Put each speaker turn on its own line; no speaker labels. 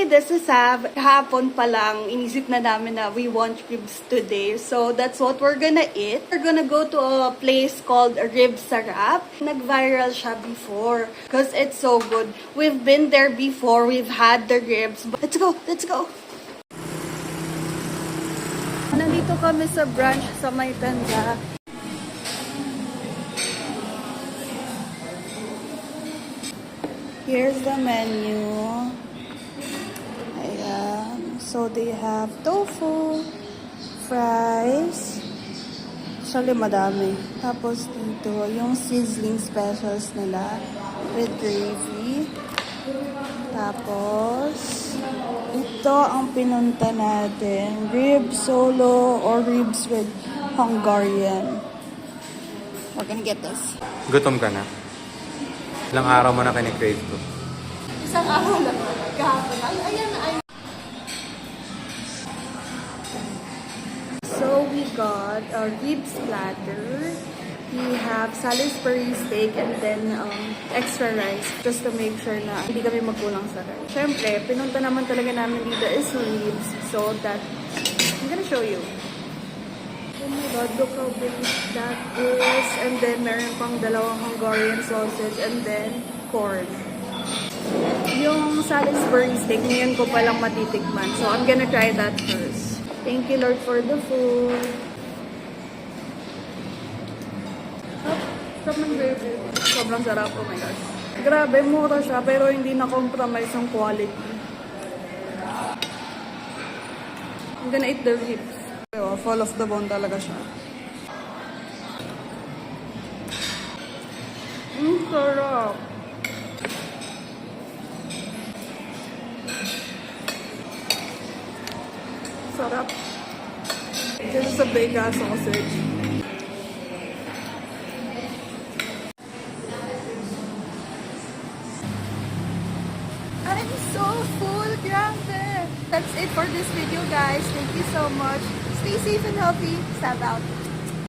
this is Sav. Hapon pa lang, inisip na namin na we want ribs today. So, that's what we're gonna eat. We're gonna go to a place called Rib Sarap. Nag-viral siya before because it's so good. We've been there before. We've had the ribs. But let's go! Let's go! Nandito kami sa branch sa Maytanda. Here's the menu. Ayan. So, they have tofu, fries. Actually, madami. Tapos dito, yung sizzling specials nila with gravy. Tapos, ito ang pinunta natin. Ribs solo or ribs with Hungarian. We're gonna get this.
Gutom ka na? Ilang araw mo na kini-crave to?
Isang araw lang. Kahapon. Ayan. So, we got a ribs platter. We have Salisbury steak and then extra rice just to make sure na hindi kami magkulang sa rice. Siyempre, pinunta naman talaga namin dito is ribs. So, that, I'm gonna show you. Oh my God, look how big that is. And then, meron pang dalawang Hungarian sausage and then corn. Yung Salisbury steak, ngayon ko palang matitikman. So, I'm gonna try that first. Thank you, Lord, for the food. Sarap ng gravy. Sobrang sarap. Oh my gosh. Grabe, mura siya, pero hindi na-compromise ang quality. I'm gonna eat the ribs. Full of the bone talaga siya. Sarap. Sarap. This is a big ass sausage. I'm so full, grabe. That's it for this video, guys. Thank you so much. Stay safe and healthy. Sab out.